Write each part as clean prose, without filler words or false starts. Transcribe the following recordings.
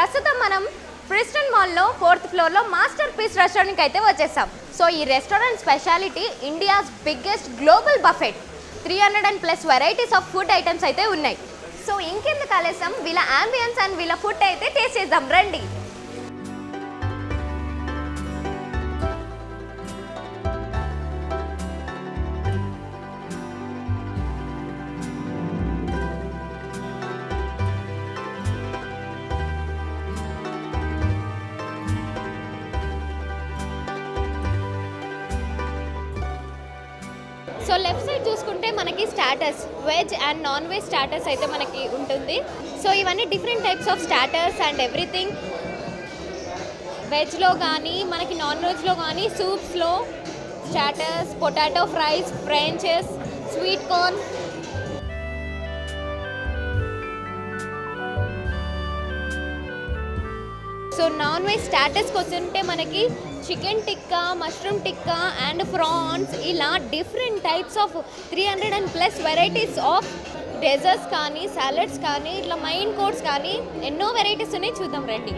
ప్రస్తుతం మనం ప్రిస్టన్ మాల్లో 4th ఫ్లోర్లో మాస్టర్ పీస్ రెస్టారెంట్కి అయితే వచ్చేసాం. సో ఈ restaurant speciality India's biggest global buffet. 300+ varieties of food items అయితే ఉన్నాయి. సో ఇంకెందుకు ఆలస్యం, వీళ్ళ అంబియన్స్ అండ్ వీళ్ళ ఫుడ్ అయితే టేస్ట్ చేద్దాం రండి. సో లెఫ్ట్ సైడ్ చూసుకుంటే మనకి starters, veg and non veg starters అయితే మనకి ఉంటుంది. సో ఇవన్నీ different types of starters and everything. వెజ్లో కానీ మనకి నాన్ వెజ్లో కానీ సూప్స్లో starters, potato fries, frenches, sweet corn. So non veg స్టార్టర్స్కి వస్తుంటే మనకి chicken tikka, mushroom tikka and prawns, ఇలా different types of 300+ varieties of desserts కానీ, సాలడ్స్ కానీ, ఇట్లా మెయిన్ కోర్స్ కానీ ఎన్నో వెరైటీస్ ఉన్నాయి. చూద్దాం రండి.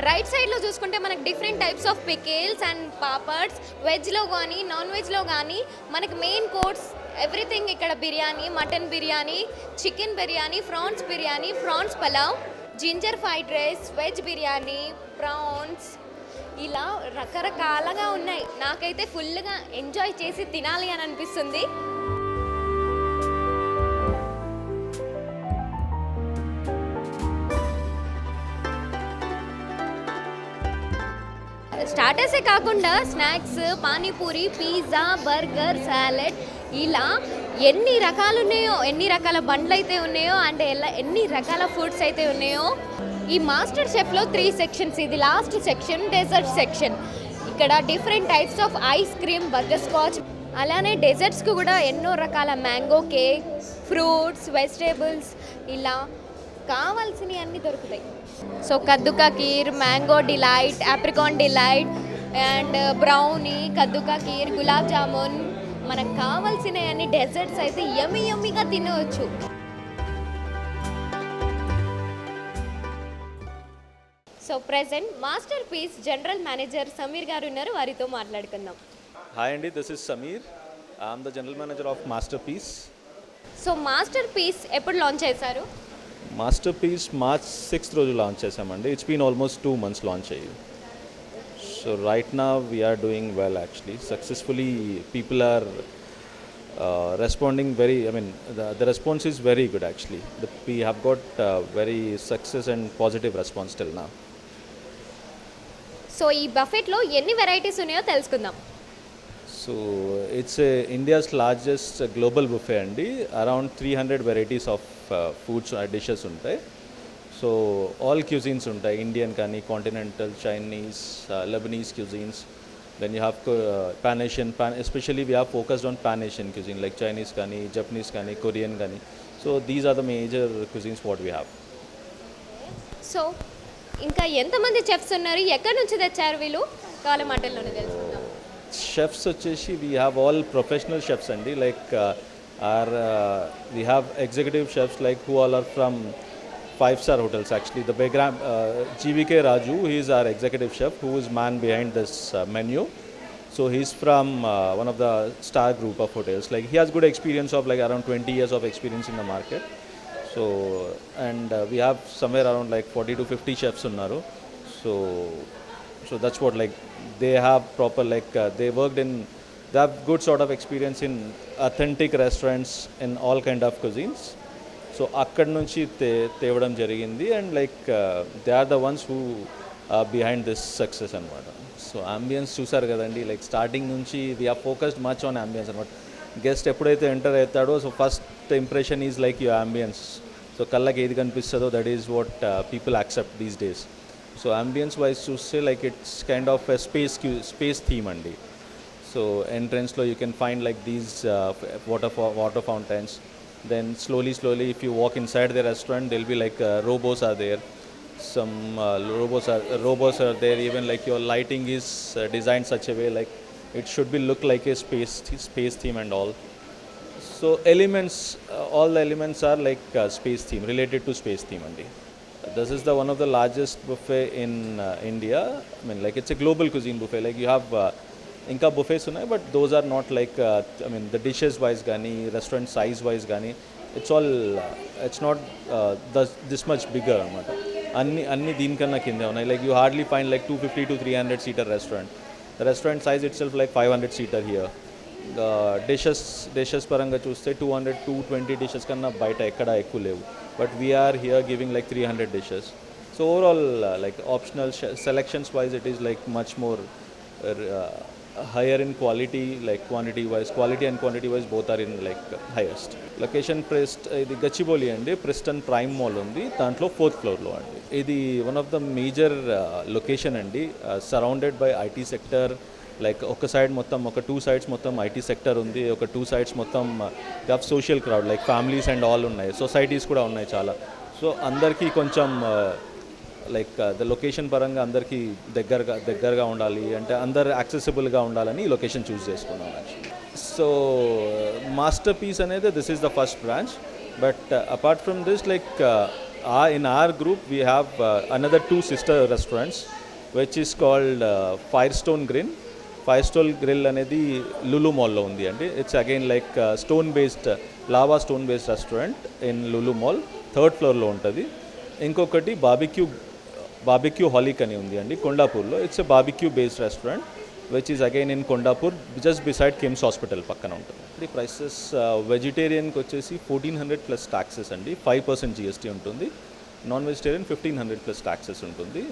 రైట్ సైడ్లో చూసుకుంటే మనకి different types of pickles and papads. వెజ్లో కానీ నాన్ వెజ్లో కానీ మనకి మెయిన్ కోర్స్ ఎవ్రీథింగ్. ఇక్కడ biryani, mutton biryani, chicken biryani, prawns biryani, prawns pulao, ginger fried rice, veg biryani, prawns, ఇలా రకరకాలుగా ఉన్నాయి. నాకైతే ఫుల్గా ఎంజాయ్ చేసి తినాలి అని అనిపిస్తుంది. స్టార్టర్సే కాకుండా snacks, panipuri, pizza, burger, salad, ఇలా ఎన్ని రకాలు ఉన్నాయో, ఎన్ని రకాల బండ్లు అయితే ఉన్నాయో అండ్ ఎన్ని రకాల ఫుడ్స్ అయితే ఉన్నాయో. ఈ మాస్టర్ షెఫ్లో 3 సెక్షన్స్. ఇది లాస్ట్ సెక్షన్, డెజర్ట్ సెక్షన్. ఇక్కడ different types of ice cream, butter scotch, అలానే డెజర్ట్స్కి కూడా ఎన్నో రకాల మ్యాంగో కేక్, ఫ్రూట్స్, వెజిటేబుల్స్, ఇలా కావాల్సినవి అన్నీ దొరుకుతాయి. So kaddu ka kheer, mango delight, apricot delight and brownie, kaddu ka kheer, gulab jamun, మనకు కావాల్సిన అన్ని డెజర్ట్స్ అయితే యమ్మీగా తినవచ్చు. So present Masterpiece general manager Sameer గారు ఉన్నారు, వారితో మాట్లాడుకుందాం. హాయ్ అండి, this is Sameer. I'm the general manager of Masterpiece. So Masterpiece ఎప్పుడు లాంచ్ చేశారు? మాస్టర్ పీస్ మార్చ్ 6th రోజు లాంచ్ చేసామండి. It's been almost 2 months launch అయ్యి. So right now we are doing well actually. Successfully people are responding very, I mean the response is very good actually. We have got very success and positive response till now. So ఈ బఫెట్లో ఎన్ని varieties ఉన్నాయో తెలుసుకుందాం. So it's India's largest global buffet అండి. Around 300 varieties of foods dishes ఉంటాయి. So all cuisines ఉంటాయి, Indian కానీ, continental, Chinese, Lebanese cuisines. Then you have Pan Asian, especially we are focused on Pan Asian cuisine like Chinese kani, Japanese kani, Korean kani. So these are the major cuisines what we have. So ఇంకా ఎంతమంది chefs ఉన్నారు, ఎక్కడి నుంచి తెచ్చారు వీళ్ళు, కాల మాటల్లోనే తెలుసుకుందాం. Chefs వచ్చేసి we have all professional chefs అండి. Like we have executive chefs like who all are from 5-star hotels actually. The background GVK Raju, he is our executive chef who is man behind this menu. So he's from one of the star group of hotels. Like he has good experience of like around 20 years of experience in the market. So and we have somewhere around like 40 to 50 chefs unnaru. So that's what, like they have proper like they have good sort of experience in authentic restaurants in all kind of cuisines. So అక్కడి నుంచి తేవడం జరిగింది. And like they are the ones who behind this success అనమాట. So ambience చూసారు కదండి, like starting నుంచి we're focused much on ambience అనమాట. Guest ఎప్పుడైతే ఎంటర్ అవుతాడో so first impression is like your ambience. So కళ్ళకి ఏది కనిపిస్తుందో that is what people accept these days. So ambience wise చూస్తే like it's kind of space theme అండి. So ఎంట్రన్స్లో you can find like these water fountains. Then slowly if you walk inside the restaurant, there'll be like robots are there. Some robots are there. Even like your lighting is designed such a way like it should be look like a space theme and all. So elements, all the elements are like space theme, related to space theme only. This is the one of the largest buffet in India. I mean, like it's a global cuisine buffet. Like you have inka buffets unnai, but those are not like I mean the dishes wise gani, restaurant size wise gani. It's all it's not this much bigger. Anni దీనికన్నా కిందే ఉన్నాయి. Like you hardly find like 250 to 300 seater restaurant. The restaurant size itself like 500 seater here. Dishes పరంగా చూస్తే 220 dishes కన్నా బయట ఎక్కడ ఎక్కువ లేవు. But we are here giving like 300 dishes. So overall like optional selections wise it is like much more higher in quality, like quantity wise, quality and quantity wise both are in like highest. Location ఇది గచ్చిబౌలి అండి, Preston prime mall ఉంది, దాంట్లో 4th ఫ్లోర్లో అండి. ఇది one of the major location అండి, surrounded by IT sector. Like ఒక side మొత్తం, ఒక 2 sides మొత్తం ఐటీ సెక్టర్ ఉంది, ఒక 2 sides మొత్తం social crowd like families and all ఉన్నాయి, సొసైటీస్ కూడా ఉన్నాయి చాలా. సో అందరికీ కొంచెం లైక్ ద లొకేషన్ పరంగా అందరికీ దగ్గరగా ఉండాలి అంటే అందరు యాక్సెసిబుల్గా ఉండాలని ఈ లొకేషన్ చూస్ చేసుకున్నాం యాక్చువల్లీ. సో మాస్టర్ పీస్ అనేది this is the first branch. But apart from this like in our group we have another 2 sister restaurants which is called Firestone Grill అనేది లులు మాల్లో ఉంది అండి. It's again like lava stone based restaurant in Lulu mall, 3rd ఫ్లోర్లో ఉంటుంది. ఇంకొకటి barbecue holic అని ఉంది అండి కొండాపూర్లో. It's a barbecue based restaurant which is again in Kondapur, just beside KIMS hospital పక్కన ఉంటుంది. ఈ ప్రైసెస్ వెజిటేరియన్కి వచ్చేసి 1400 ప్లస్ ట్యాక్సెస్ అండి, 5% GST ఉంటుంది. నాన్ వెజిటేరియన్ 1500 ప్లస్ ట్యాక్సెస్ ఉంటుంది.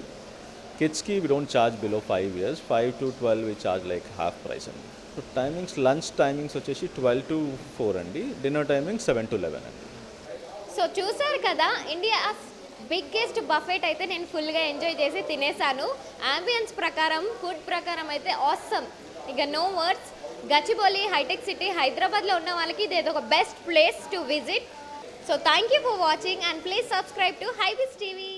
కిడ్స్కి we don't charge below 5 years, 5 to 12 we charge like half price అండి. So timings, lunch timings వచ్చేసి 12 to 4 అండి, డిన్నర్ టైమింగ్ 7 to 11 అండి. సో చూసారు కదా, ఇండియా బిగ్గెస్ట్ బఫెట్ అయితే నేను ఫుల్గా ఎంజాయ్ చేసి తినేసాను. అంబియన్స్ ప్రకారం, ఫుడ్ ప్రకారం అయితే ఆసమ్, ఇక నో వర్డ్స్. గచ్చిబౌలి హైటెక్ సిటీ హైదరాబాద్లో ఉన్న వాళ్ళకి ఇది ఒక best place to visit. So thank you for watching and please subscribe to Hybiz TV.